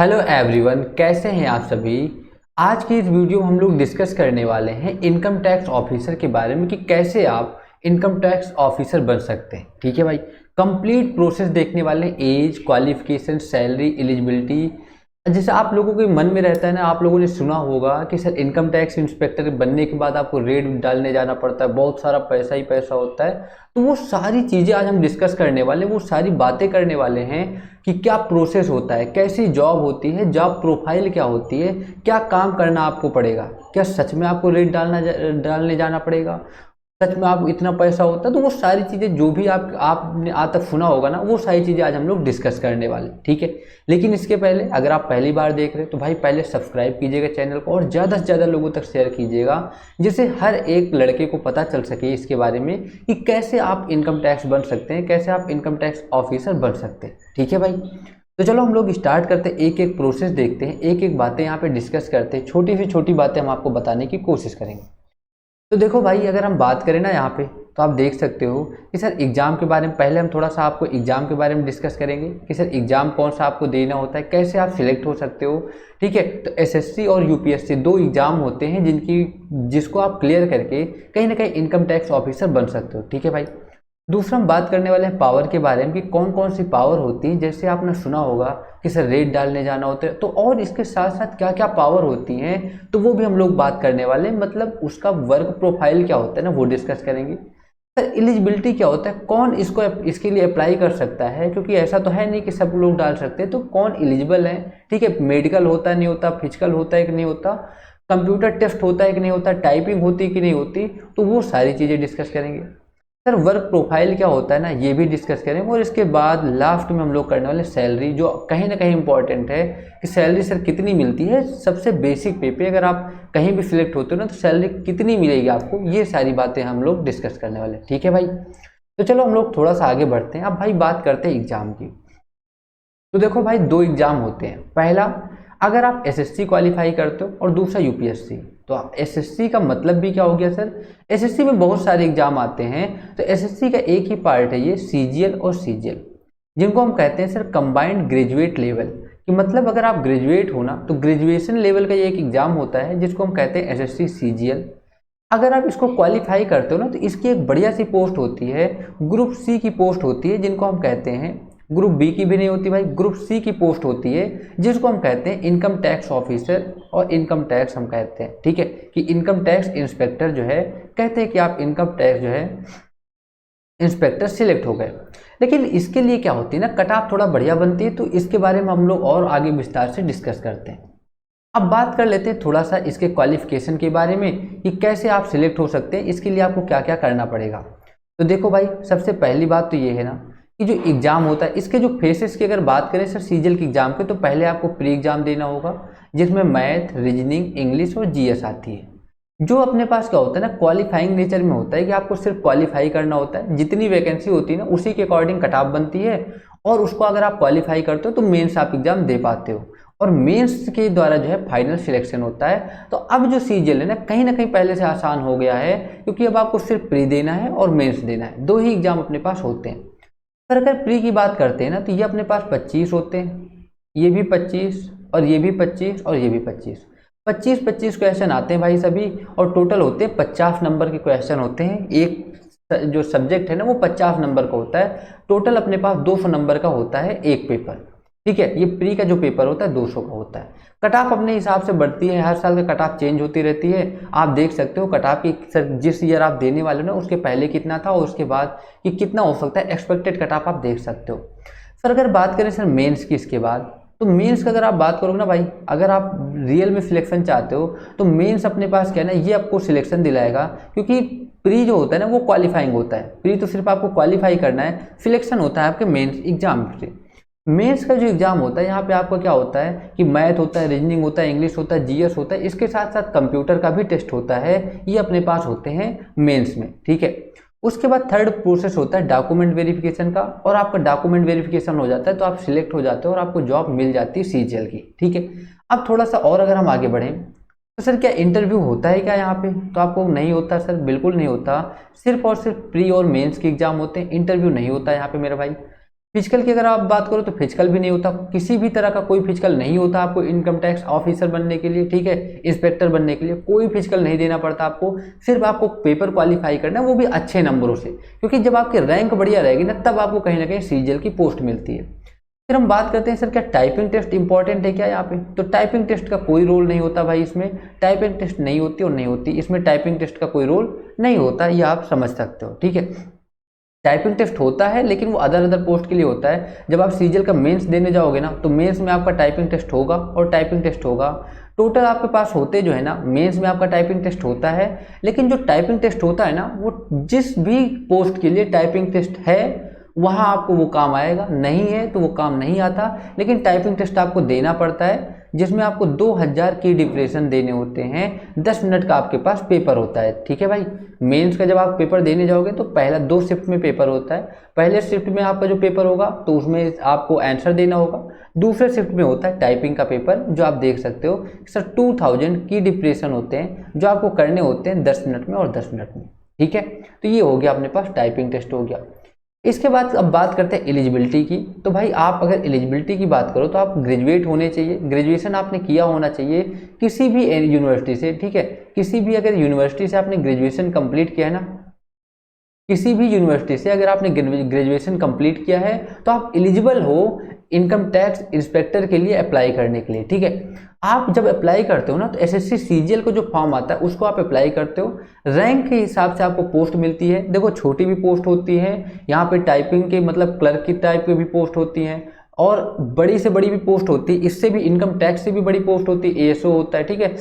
Hello everyone, कैसे हैं आप सभी। आज की इस वीडियो में हम लोग डिस्कस करने वाले हैं इनकम टैक्स ऑफिसर के बारे में कि कैसे आप इनकम टैक्स ऑफिसर बन सकते हैं। ठीक है भाई, कंप्लीट प्रोसेस देखने वाले हैं, एज, क्वालिफिकेशन, सैलरी, एलिजिबिलिटी। जैसे आप लोगों के मन में रहता है ना, आप लोगों ने सुना होगा कि सर इनकम टैक्स इंस्पेक्टर बनने के बाद आपको रेड डालने जाना पड़ता है, बहुत सारा पैसा ही पैसा होता है। तो वो सारी चीज़ें आज हम डिस्कस करने वाले हैं, वो सारी बातें करने वाले हैं कि क्या प्रोसेस होता है, कैसी जॉब होती है, जॉब प्रोफाइल क्या होती है, क्या काम करना आपको पड़ेगा, क्या सच में आपको रेट डालने जाना पड़ेगा, सच में आप इतना पैसा होता है। तो वो सारी चीज़ें जो भी आपने आज तक सुना होगा ना, वो सारी चीज़ें आज हम लोग डिस्कस करने वाले। ठीक है, लेकिन इसके पहले अगर आप पहली बार देख रहे हैं तो भाई पहले सब्सक्राइब कीजिएगा चैनल को और ज़्यादा से ज़्यादा लोगों तक शेयर कीजिएगा, जिससे हर एक लड़के को पता चल सके इसके बारे में कि कैसे आप इनकम टैक्स बन सकते हैं, कैसे आप इनकम टैक्स ऑफिसर बन सकते हैं। ठीक है भाई, तो चलो हम लोग स्टार्ट करते हैं, एक एक प्रोसेस देखते हैं, एक एक बातें यहाँ पे डिस्कस करते हैं, छोटी से छोटी बातें हम आपको बताने की कोशिश करेंगे। तो देखो भाई, अगर हम बात करें ना यहाँ पे, तो आप देख सकते हो कि सर एग्ज़ाम के बारे में पहले हम थोड़ा सा आपको एग्ज़ाम के बारे में डिस्कस करेंगे कि सर एग्ज़ाम कौन सा आपको देना होता है, कैसे आप सिलेक्ट हो सकते हो। ठीक है, तो एसएससी और यूपीएससी दो एग्ज़ाम होते हैं जिसको आप क्लियर करके कहीं ना कहीं इनकम टैक्स ऑफिसर बन सकते हो। ठीक है भाई, दूसरा हम बात करने वाले हैं पावर के बारे में कि कौन कौन सी पावर होती है। जैसे आपने सुना होगा कि सर रेट डालने जाना होता है, तो और इसके साथ साथ क्या क्या पावर होती हैं, तो वो भी हम लोग बात करने वाले हैं। मतलब उसका वर्क प्रोफाइल क्या होता है ना, वो डिस्कस करेंगे। सर एलिजिबिलिटी क्या होता है, कौन इसके लिए अप्लाई कर सकता है, क्योंकि ऐसा तो है नहीं कि सब लोग डाल सकते हैं, तो कौन एलिजिबल है। ठीक है, मेडिकल होता है नहीं होता, फिजिकल होता है कि नहीं होता, कंप्यूटर टेस्ट होता है कि नहीं होता, टाइपिंग होती है कि नहीं होती, तो वो सारी चीज़ें डिस्कस करेंगे। सर वर्क प्रोफाइल क्या होता है ना, ये भी डिस्कस करेंगे। और इसके बाद लास्ट में हम लोग करने वाले सैलरी, जो कहीं ना कहीं इंपॉर्टेंट है कि सैलरी सर कितनी मिलती है। सबसे बेसिक पे अगर आप कहीं भी सिलेक्ट होते हो ना, तो सैलरी कितनी मिलेगी आपको, ये सारी बातें हम लोग डिस्कस करने वाले। ठीक है भाई, तो चलो हम लोग थोड़ा सा आगे बढ़ते हैं। अब भाई बात करते हैं एग्जाम की। तो देखो भाई, दो एग्जाम होते हैं, पहला अगर आप एसएससी क्वालिफाई करते हो और दूसरा यूपीएससी। तो एसएससी का मतलब भी क्या हो गया सर, एसएससी में बहुत सारे एग्जाम आते हैं, तो एसएससी का एक ही पार्ट है ये सीजीएल और सीजीएल, जिनको हम कहते हैं सर कंबाइंड ग्रेजुएट लेवल। कि मतलब अगर आप ग्रेजुएट हो ना, तो ग्रेजुएशन लेवल का ये एक एग्जाम होता है जिसको हम कहते हैं एसएससी सीजीएल। अगर आप इसको क्वालिफाई करते हो ना, तो इसकी एक बढ़िया सी पोस्ट होती है, ग्रुप सी की पोस्ट होती है, जिनको हम कहते हैं, ग्रुप बी की भी नहीं होती भाई, ग्रुप सी की पोस्ट होती है, जिसको हम कहते हैं इनकम टैक्स ऑफिसर और इनकम टैक्स हम कहते हैं। ठीक है, कि इनकम टैक्स इंस्पेक्टर जो है, कहते हैं कि आप इनकम टैक्स जो है इंस्पेक्टर सिलेक्ट हो गए। लेकिन इसके लिए क्या होती है ना, कट ऑफ थोड़ा बढ़िया बनती है, तो इसके बारे में हम लोग और आगे विस्तार से डिस्कस करते हैं। अब बात कर लेते हैं थोड़ा सा इसके क्वालिफिकेशन के बारे में कि कैसे आप सिलेक्ट हो सकते हैं, इसके लिए आपको क्या क्या करना पड़ेगा। तो देखो भाई, सबसे पहली बात तो ये है ना कि जो एग्ज़ाम होता है, इसके जो फेसेस की अगर बात करें सर सीजीएल के एग्ज़ाम के, तो पहले आपको प्री एग्ज़ाम देना होगा, जिसमें मैथ, रीजनिंग, इंग्लिश और जीएस आती है। जो अपने पास क्या होता है ना, क्वालिफाइंग नेचर में होता है कि आपको सिर्फ क्वालिफाई करना होता है, जितनी वैकेंसी होती है ना उसी के अकॉर्डिंग कट ऑफ बनती है, और उसको अगर आप क्वालिफाई करते हो तो मेंस आप एग्जाम दे पाते हो, और मेंस के द्वारा जो है फाइनल सिलेक्शन होता है। तो अब जो सीजीएल है ना, कहीं पहले से आसान हो गया है, क्योंकि अब आपको सिर्फ प्री देना है और मेंस देना है, दो ही एग्जाम अपने पास होते हैं। पर अगर प्री की बात करते हैं ना, तो ये अपने पास 25 होते हैं, ये भी 25 और ये भी 25 और ये भी 25, 25 क्वेश्चन आते हैं भाई सभी, और टोटल होते हैं 50 नंबर के क्वेश्चन होते हैं। एक जो सब्जेक्ट है ना, वो 50 नंबर का होता है, टोटल अपने पास 200 नंबर का होता है एक पेपर। ठीक है, ये प्री का जो पेपर होता है 200 का होता है। कट ऑफ अपने हिसाब से बढ़ती है, हर साल का कट ऑफ चेंज होती रहती है। आप देख सकते हो कट ऑफ की सर, जिस ईयर आप देने वाले हो ना, उसके पहले कितना था और उसके बाद कि कितना हो सकता है, एक्सपेक्टेड कट ऑफ आप देख सकते हो। सर अगर बात करें सर मेंस की इसके बाद, तो मेंस का अगर आप बात करोगे ना भाई, अगर आप रियल में सिलेक्शन चाहते हो, तो मेंस अपने पास क्या है ना, ये आपको सिलेक्शन दिलाएगा, क्योंकि प्री जो होता है ना वो क्वालिफाइंग होता है। प्री तो सिर्फ आपको क्वालिफाई करना है, सिलेक्शन होता है आपके मेंस एग्जाम से। मेंस का जो एग्जाम होता है, यहाँ पे आपका क्या होता है कि मैथ होता है, रीजनिंग होता है, इंग्लिश होता है, जीएस होता है, इसके साथ साथ कंप्यूटर का भी टेस्ट होता है, ये अपने पास होते हैं मेंस में। ठीक है, उसके बाद थर्ड प्रोसेस होता है डॉक्यूमेंट वेरिफिकेशन का, और आपका डॉक्यूमेंट वेरिफिकेशन हो जाता है तो आप सिलेक्ट हो जाते हो और आपको जॉब मिल जाती है सीजीएल की। ठीक है, अब थोड़ा सा और अगर हम आगे बढ़ें, तो सर क्या इंटरव्यू होता है क्या यहाँ पे, तो आपको नहीं होता सर, बिल्कुल नहीं होता। सिर्फ और सिर्फ प्री और मेंस के एग्जाम होते हैं, इंटरव्यू नहीं होता यहाँ पे मेरा भाई। फिजिकल की अगर आप बात करो तो फिजिकल भी नहीं होता, किसी भी तरह का कोई फिजिकल नहीं होता आपको इनकम टैक्स ऑफिसर बनने के लिए, ठीक है, इंस्पेक्टर बनने के लिए कोई फिजिकल नहीं देना पड़ता आपको, सिर्फ आपको पेपर क्वालिफाई करना है, वो भी अच्छे नंबरों से, क्योंकि जब आपकी रैंक बढ़िया रहेगी ना तब आपको कहीं ना कहीं सीजीएल की पोस्ट मिलती है। फिर हम बात करते हैं सर क्या टाइपिंग टेस्ट इंपॉर्टेंट है क्या यहाँ पे, तो टाइपिंग टेस्ट का कोई रोल नहीं होता भाई, इसमें टाइपिंग टेस्ट नहीं होती और नहीं होती, इसमें टाइपिंग टेस्ट का कोई रोल नहीं होता, ये आप समझ सकते हो, ठीक है। टाइपिंग टेस्ट होता है लेकिन वो अदर पोस्ट के लिए होता है, जब आप सीजीएल का मेंस देने जाओगे ना तो मेंस में आपका टाइपिंग टेस्ट होगा और टाइपिंग टेस्ट होगा, टोटल आपके पास होते जो है ना, मेंस में आपका टाइपिंग टेस्ट होता है, लेकिन जो टाइपिंग टेस्ट होता है ना वो जिस भी पोस्ट के लिए टाइपिंग टेस्ट है वहाँ आपको वो काम आएगा, नहीं है तो वो काम नहीं आता, लेकिन टाइपिंग टेस्ट आपको देना पड़ता है जिसमें आपको 2000 की डिप्रेशन देने होते हैं, 10 मिनट का आपके पास पेपर होता है, ठीक है भाई। मेंस का जब आप पेपर देने जाओगे तो पहला 2 शिफ्ट में पेपर होता है, पहले शिफ्ट में आपका जो पेपर होगा तो उसमें आपको आंसर देना होगा, दूसरे शिफ्ट में होता है टाइपिंग का पेपर जो आप देख सकते हो सर 2000 की डिप्रेशन होते हैं जो आपको करने होते हैं 10 मिनट में और 10 मिनट में, ठीक है। तो ये हो गया अपने पास टाइपिंग टेस्ट हो गया। इसके बाद अब बात करते हैं एलिजिबिलिटी की, तो भाई आप अगर एलिजिबिलिटी की बात करो तो आप ग्रेजुएट होने चाहिए, ग्रेजुएशन आपने किया होना चाहिए किसी भी यूनिवर्सिटी से, ठीक है, किसी भी अगर यूनिवर्सिटी से आपने ग्रेजुएशन कंप्लीट किया है ना, किसी भी यूनिवर्सिटी से अगर आपने ग्रेजुएशन कंप्लीट किया है तो आप एलिजिबल हो इनकम टैक्स इंस्पेक्टर के लिए अप्लाई करने के लिए, ठीक है। आप जब अप्लाई करते हो ना तो एसएससी सीजीएल को जो फॉर्म आता है उसको आप अप्लाई करते हो, रैंक के हिसाब से आपको पोस्ट मिलती है, देखो छोटी भी पोस्ट होती है यहाँ पे, टाइपिंग के मतलब क्लर्क की टाइप की भी पोस्ट होती हैं और बड़ी से बड़ी भी पोस्ट होती है, इससे भी इनकम टैक्स से भी बड़ी पोस्ट होती है, एएसओ होता है, ठीक है।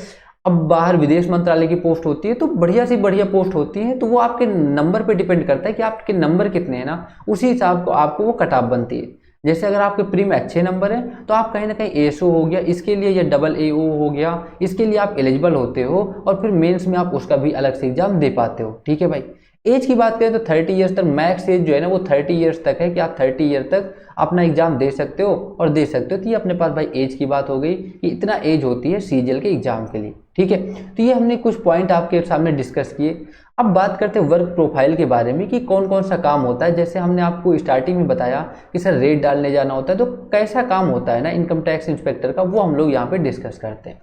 अब बाहर विदेश मंत्रालय की पोस्ट होती है तो बढ़िया से बढ़िया पोस्ट होती है, तो वो आपके नंबर पे डिपेंड करता है कि आपके नंबर कितने हैं ना, उसी हिसाब को आपको वो कट ऑफ बनती है। जैसे अगर आपके प्री में अच्छे नंबर हैं तो आप कहीं ना कहीं एएसओ हो गया इसके लिए, या डबल एओ हो गया इसके लिए आप एलिजिबल होते हो, और फिर मेंस में आप उसका भी अलग से एग्जाम दे पाते हो, ठीक है भाई। एज की बात करें तो 30 ईयर्स तक मैक्स एज जो है ना वो 30 ईयर्स तक है कि आप 30 ईयर तक अपना एग्जाम दे सकते हो और दे सकते हो, तो ये अपने पास भाई एज की बात हो गई कि इतना एज होती है सीजीएल के एग्जाम के लिए, ठीक है। तो ये हमने कुछ पॉइंट आपके सामने डिस्कस किए। अब बात करते हैं वर्क प्रोफाइल के बारे में कि कौन कौन सा काम होता है, जैसे हमने आपको स्टार्टिंग में बताया कि सर रेट डालने जाना होता है, तो कैसा काम होता है ना इनकम टैक्स इंस्पेक्टर का, वो हम लोग यहाँ पे डिस्कस करते हैं।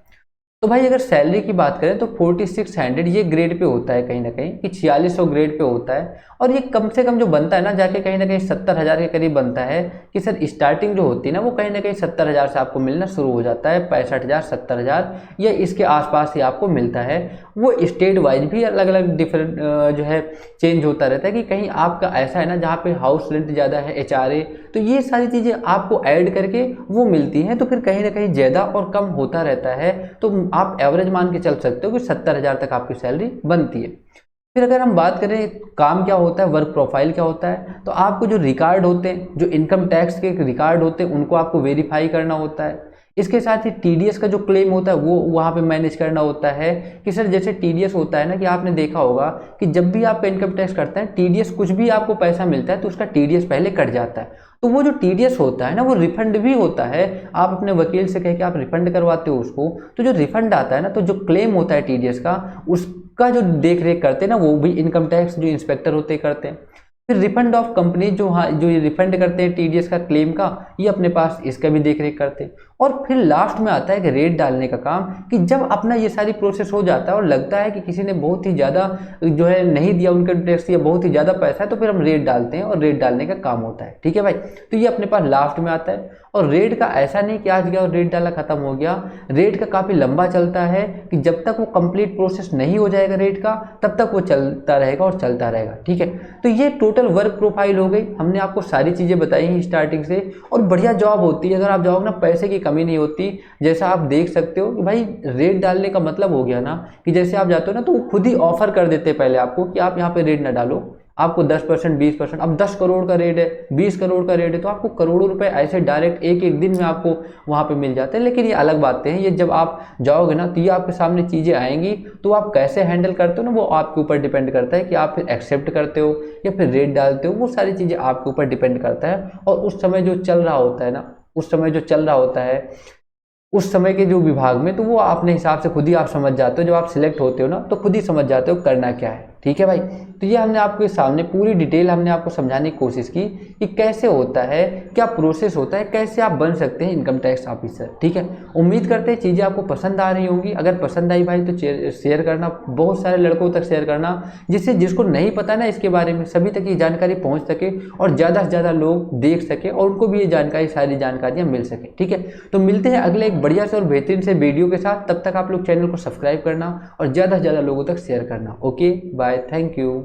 तो भाई अगर सैलरी की बात करें तो 4600 ये ग्रेड पे होता है कहीं ना कहीं, कि 4600 ग्रेड पे होता है, और ये कम से कम जो बनता है ना जाके कहीं ना कहीं 70,000 के करीब बनता है, कि सर स्टार्टिंग जो होती है ना वो कहीं ना कहीं 70,000 से आपको मिलना शुरू हो जाता है, 65,000 70,000 या इसके आसपास ही आपको मिलता है। वो स्टेट वाइज भी अलग अलग डिफरेंट जो है चेंज होता रहता है, कि कहीं आपका ऐसा है ना जहाँ पे हाउस रेंट ज़्यादा है, HRA, तो ये सारी चीज़ें आपको ऐड करके वो मिलती हैं, तो फिर कहीं ना कहीं ज़्यादा और कम होता रहता है, तो आप एवरेज मान के चल सकते हो कि 70,000 तक आपकी सैलरी बनती है। फिर अगर हम बात करें काम क्या होता है, वर्क प्रोफाइल क्या होता है, तो आपको जो रिकॉर्ड होते हैं, जो इनकम टैक्स के रिकॉर्ड होते हैं उनको आपको वेरीफाई करना होता है। इसके साथ ही टीडीएस का जो क्लेम होता है वो वहाँ पे मैनेज करना होता है, कि सर जैसे टीडीएस होता है ना, कि आपने देखा होगा कि जब भी आप इनकम टैक्स करते हैं टीडीएस कुछ भी आपको पैसा मिलता है तो उसका टीडीएस पहले कट जाता है, तो वो जो टीडीएस होता है ना वो रिफंड भी होता है, आप अपने वकील से कह के आप रिफंड करवाते हो उसको, तो जो रिफंड आता है ना, तो जो क्लेम होता है टीडीएस का उसका जो देख रेख करते हैं ना वो भी इनकम टैक्स जो इंस्पेक्टर होते करते हैं। फिर रिफंड ऑफ कंपनी जो ये रिफंड करते हैं टीडीएस का क्लेम का, ये अपने पास इसका भी देख रेख करते हैं। और फिर लास्ट में आता है कि रेट डालने का काम, कि जब अपना ये सारी प्रोसेस हो जाता है और लगता है कि किसी ने बहुत ही ज़्यादा जो है नहीं दिया इनकम टैक्स या बहुत ही ज़्यादा पैसा है, तो फिर हम रेट डालते हैं और रेट डालने का काम होता है, ठीक है भाई। तो ये अपने पास लास्ट में आता है। और रेट का ऐसा नहीं कि आज गया और रेट डाला खत्म हो गया, रेट का काफ़ी लंबा चलता है, कि जब तक वो कंप्लीट प्रोसेस नहीं हो जाएगा रेट का तब तक वो चलता रहेगा और चलता रहेगा, ठीक है। तो ये टोटल वर्क प्रोफाइल हो गई, हमने आपको सारी चीज़ें बताई हैं स्टार्टिंग से, और बढ़िया जॉब होती है, अगर आप जाओगे ना पैसे की कमी नहीं होती। जैसा आप देख सकते हो कि भाई रेट डालने का मतलब हो गया ना, कि जैसे आप जाते हो ना तो वो खुद ही ऑफर कर देते हैं पहले आपको कि आप यहाँ पे रेट ना डालो, आपको 10% 20%, अब 10 करोड़ का रेट है, 20 करोड़ का रेट है, तो आपको करोड़ों रुपए ऐसे डायरेक्ट एक एक दिन में आपको वहाँ पे मिल जाते हैं। लेकिन ये अलग बातें हैं, ये जब आप जाओगे ना तो ये आपके सामने चीज़ें आएंगी, तो आप कैसे हैंडल करते हो ना वो आपके ऊपर डिपेंड करता है, कि आप फिर एक्सेप्ट करते हो या फिर रेट डालते हो, वो सारी चीज़ें आपके ऊपर डिपेंड करता है। और उस समय जो चल रहा होता है ना, उस समय जो चल रहा होता है उस समय के जो विभाग में, तो वो अपने हिसाब से खुद ही आप समझ जाते हो, जब आप सिलेक्ट होते हो ना तो खुद ही समझ जाते हो करना क्या है, ठीक है। ठीक है भाई। तो ये हमने आपके सामने पूरी डिटेल हमने आपको समझाने की कोशिश की कि कैसे होता है, क्या प्रोसेस होता है, कैसे आप बन सकते हैं इनकम टैक्स ऑफिसर। ठीक है, उम्मीद करते हैं चीज़ें आपको पसंद आ रही होंगी। अगर पसंद आई भाई तो शेयर करना, बहुत सारे लड़कों तक शेयर करना, जिससे जिसको नहीं पता ना इसके बारे में सभी तक ये जानकारी पहुँच सके और ज़्यादा से ज़्यादा लोग देख सके और उनको भी ये जानकारी, सारी जानकारियाँ मिल सके। ठीक है, तो मिलते हैं अगले एक बढ़िया से और बेहतरीन से वीडियो के साथ। तब तक आप लोग चैनल को सब्सक्राइब करना और ज़्यादा से ज़्यादा लोगों तक शेयर करना। Okay bye, thank you.